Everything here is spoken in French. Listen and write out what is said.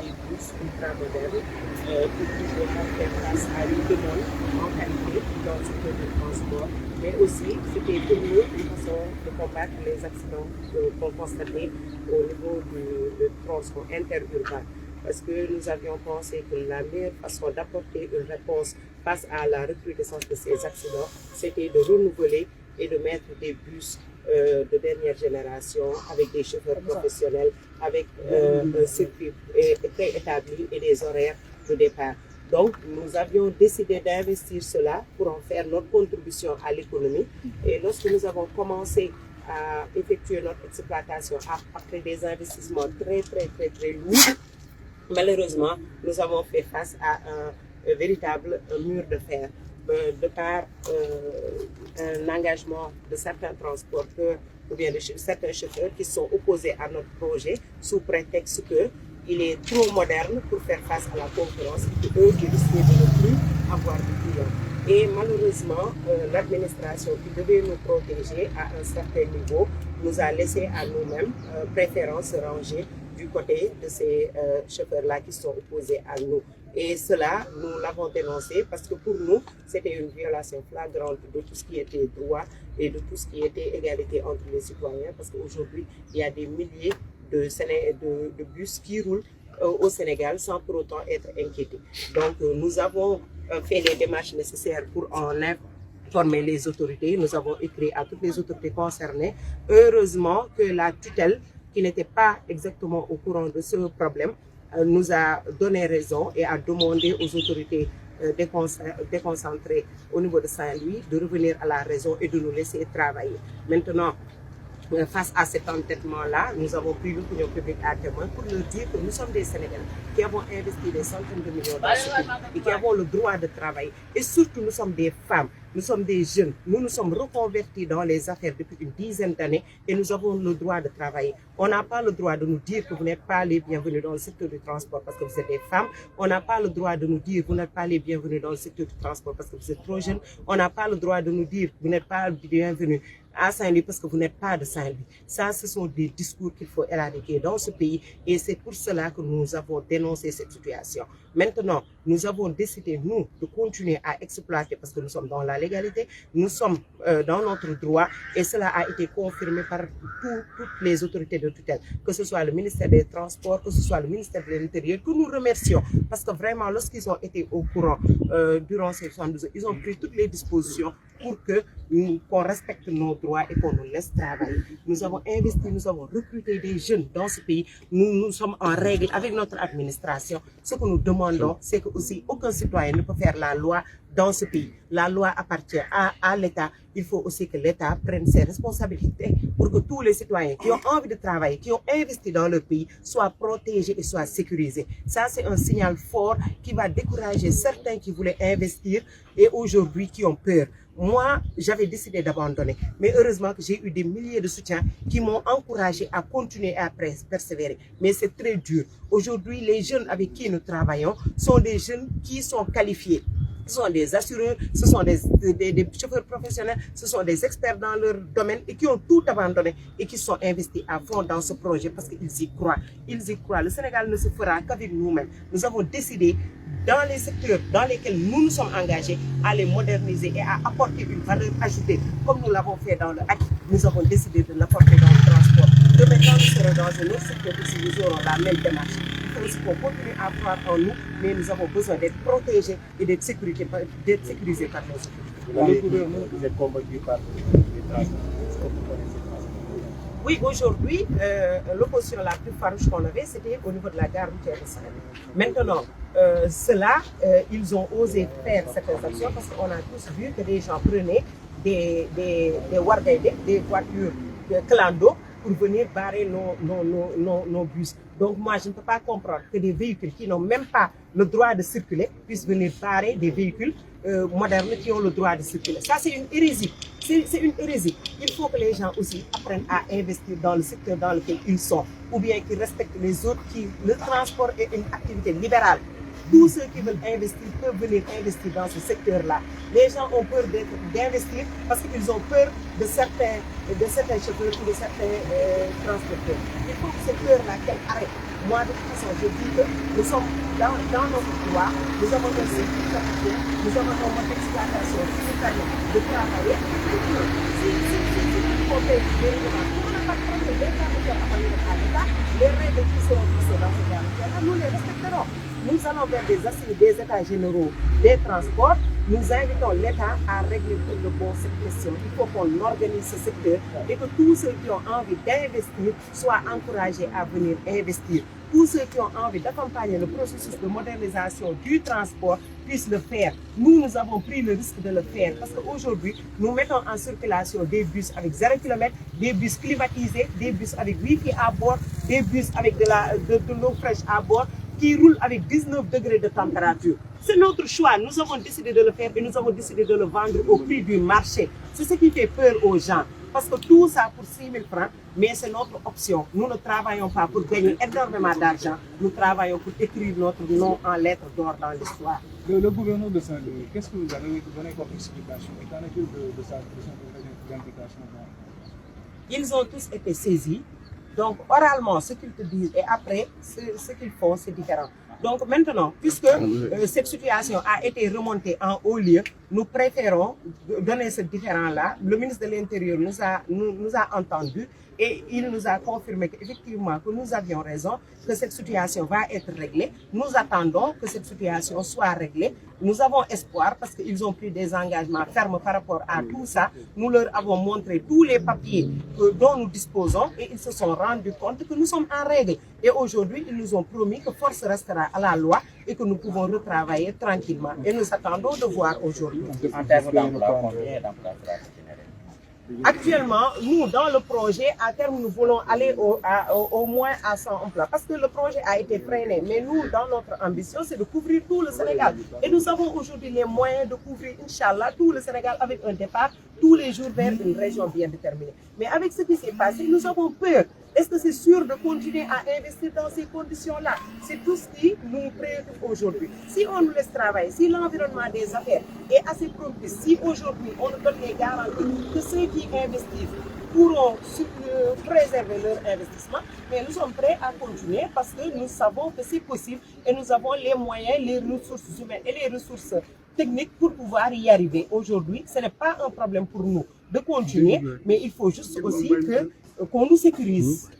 des bus ultra modernes pour pouvoir faire face à une demande en qualité dans le secteur du transport. Mais aussi, c'était pour nous une façon de combattre les accidents qu'on constatait au niveau du transport interurbain. Parce que nous avions pensé que la meilleure façon d'apporter une réponse face à la recrudescence de ces accidents, c'était de renouveler et de mettre des bus de dernière génération avec des chauffeurs professionnels, avec un circuit très établi et des horaires de départ. Donc, nous avions décidé d'investir cela pour en faire notre contribution à l'économie. Et lorsque nous avons commencé à effectuer notre exploitation après des investissements très lourds, malheureusement, nous avons fait face à un véritable mur de fer. De par un engagement de certains transporteurs ou bien de certains chauffeurs qui sont opposés à notre projet sous prétexte qu'il est trop moderne pour faire face à la concurrence et eux qui risquaient de ne plus avoir de clients. Et malheureusement, l'administration qui devait nous protéger à un certain niveau nous a laissé à nous-mêmes préférant se ranger du côté de ces chauffeurs-là qui sont opposés à nous. Et cela, nous l'avons dénoncé parce que pour nous, c'était une violation flagrante de tout ce qui était droit et de tout ce qui était égalité entre les citoyens. Parce qu'aujourd'hui, il y a des milliers de bus qui roulent au Sénégal sans pour autant être inquiétés. Donc, nous avons fait les démarches nécessaires pour en informer les autorités. Nous avons écrit à toutes les autorités concernées. Heureusement que la tutelle, qui n'était pas exactement au courant de ce problème, nous a donné raison et a demandé aux autorités déconcentrées au niveau de Saint-Louis de revenir à la raison et de nous laisser travailler. Maintenant, face à cet entêtement-là, nous avons pris l'opinion publique à témoin pour leur dire que nous sommes des Sénégalais qui avons investi des centaines de millions dans ce pays et qui avons le droit de travailler. Et surtout, nous sommes des femmes, nous sommes des jeunes, nous nous sommes reconvertis dans les affaires depuis une dizaine d'années et nous avons le droit de travailler. On n'a pas le droit de nous dire que vous n'êtes pas les bienvenus dans le secteur du transport parce que vous êtes des femmes. On n'a pas le droit de nous dire que vous n'êtes pas les bienvenus dans le secteur du transport parce que vous êtes trop jeunes. On n'a pas le droit de nous dire que vous n'êtes pas les bienvenus à Saint-Louis parce que vous n'êtes pas de Saint-Louis. Ça, ce sont des discours qu'il faut éradiquer dans ce pays et c'est pour cela que nous avons dénoncé cette situation. Maintenant, nous avons décidé, nous, de continuer à exploiter parce que nous sommes dans la légalité, nous sommes dans notre droit et cela a été confirmé par toutes les autorités de tutelle, que ce soit le ministère des Transports, que ce soit le ministère de l'Intérieur, que nous remercions parce que vraiment, lorsqu'ils ont été au courant durant ces 72 ans, ils ont pris toutes les dispositions pour qu'on respecte nos droits et qu'on nous laisse travailler. Nous avons investi, nous avons recruté des jeunes dans ce pays. Nous sommes en règle avec notre administration. Ce que nous demandons, c'est que aussi aucun citoyen ne peut faire la loi dans ce pays. La loi appartient à l'État. Il faut aussi que l'État prenne ses responsabilités pour que tous les citoyens qui ont envie de travailler, qui ont investi dans leur pays, soient protégés et soient sécurisés. Ça, c'est un signal fort qui va décourager certains qui voulaient investir et aujourd'hui qui ont peur. Moi, j'avais décidé d'abandonner, mais heureusement que j'ai eu des milliers de soutiens qui m'ont encouragé à continuer à persévérer. Mais c'est très dur. Aujourd'hui, les jeunes avec qui nous travaillons sont des jeunes qui sont qualifiés. Ce sont des assureurs, ce sont des chauffeurs professionnels, ce sont des experts dans leur domaine et qui ont tout abandonné et qui sont investis à fond dans ce projet parce qu'ils y croient. Ils y croient. Le Sénégal ne se fera qu'avec nous-mêmes. Nous avons décidé, dans les secteurs dans lesquels nous nous sommes engagés, à les moderniser et à apporter une valeur ajoutée, comme nous l'avons fait dans le HAC. Nous avons décidé de l'apporter dans le transport. Demain, quand nous serons dans un autre secteur aussi, nous aurons la même démarche. Il faut aussi qu'on continue à croire en nous, mais nous avons besoin d'être protégés et d'être sécurisés par nos autorités. Le gouvernement, vous êtes convaincu par les transports. Est-ce que vous connaissez les transports? Oui, aujourd'hui, l'opposition la plus farouche qu'on avait, c'était au niveau de la gare routière de Saint-Louis. Maintenant, ils ont osé faire certaines actions parce qu'on a tous vu que des gens prenaient des voitures clando pour venir barrer nos bus. Donc moi, je ne peux pas comprendre que des véhicules qui n'ont même pas le droit de circuler puissent venir barrer des véhicules modernes qui ont le droit de circuler. Ça, c'est une hérésie. C'est une hérésie. Il faut que les gens aussi apprennent à investir dans le secteur dans lequel ils sont, ou bien qu'ils respectent les autres, le transport est une activité libérale. tous ceux qui veulent investir peuvent venir investir dans ce secteur-là. Les gens ont peur d'investir parce qu'ils ont peur de certains chauffeurs ou de certains transporteurs. Il faut que cette peur-là qu'elle arrête. Moi, de toute façon, je dis que nous sommes dans notre droit, nous avons un circuit capitaine, nous avons un mode d'exploitation simultané de travailler. Si on fait véritablement, on n'a pas de problème, les caractères appartiennent à l'État, les règles qui seront fixées dans ce caractère-là, nous les respecterons. Nous allons vers des assises des États généraux des transports. Nous invitons l'État à régler pour de bon cette question. Il faut qu'on organise ce secteur et que tous ceux qui ont envie d'investir soient encouragés à venir investir. Tous ceux qui ont envie d'accompagner le processus de modernisation du transport puissent le faire. Nous avons pris le risque de le faire parce qu'aujourd'hui, nous mettons en circulation des bus avec 0 km, des bus climatisés, des bus avec Wi-Fi à bord, des bus avec de l'eau fraîche à bord, qui roule avec 19 degrés de température. C'est notre choix. Nous avons décidé de le faire et nous avons décidé de le vendre au prix du marché. C'est ce qui fait peur aux gens. Parce que tout ça pour 6 000 francs, mais c'est notre option. Nous ne travaillons pas pour gagner énormément d'argent. Nous travaillons pour écrire notre nom en lettres d'or dans l'histoire. Le gouverneur de Saint-Louis, qu'est-ce que vous avez donné comme explication? Et qu'en est-il de sa implication? Ils ont tous été saisis. Donc, oralement, ce qu'ils te disent et après, ce qu'ils font, c'est différent. Donc, maintenant, puisque cette situation a été remontée en haut lieu, nous préférons donner ce différent-là. Le ministre de l'Intérieur nous a entendus et il nous a confirmé qu'effectivement, que nous avions raison, que cette situation va être réglée. Nous attendons que cette situation soit réglée. Nous avons espoir parce qu'ils ont pris des engagements fermes par rapport à tout ça. Nous leur avons montré tous les papiers dont nous disposons et ils se sont rendus compte que nous sommes en règle. Et aujourd'hui, ils nous ont promis que force restera à la loi et que nous pouvons retravailler tranquillement. Et nous attendons de voir aujourd'hui. En termes d'emploi, combien d'emplois sera généré? Actuellement, nous, dans le projet, à terme, nous voulons aller au moins à 100 emplois. Parce que le projet a été freiné. Mais nous, dans notre ambition, c'est de couvrir tout le Sénégal. Et nous avons aujourd'hui les moyens de couvrir, Inch'Allah, tout le Sénégal avec un départ tous les jours vers une région bien déterminée. Mais avec ce qui s'est passé, nous avons peur. Est-ce que c'est sûr de continuer à investir dans ces conditions-là? C'est tout ce qui nous préoccupe aujourd'hui. Si on nous laisse travailler, si l'environnement des affaires est assez propice, si aujourd'hui on nous donne les garanties que ceux qui investissent pourront préserver leur investissement, mais nous sommes prêts à continuer parce que nous savons que c'est possible et nous avons les moyens, les ressources humaines et les ressources techniques pour pouvoir y arriver. Aujourd'hui, ce n'est pas un problème pour nous de continuer, mais il faut juste aussi qu'on nous sécurise.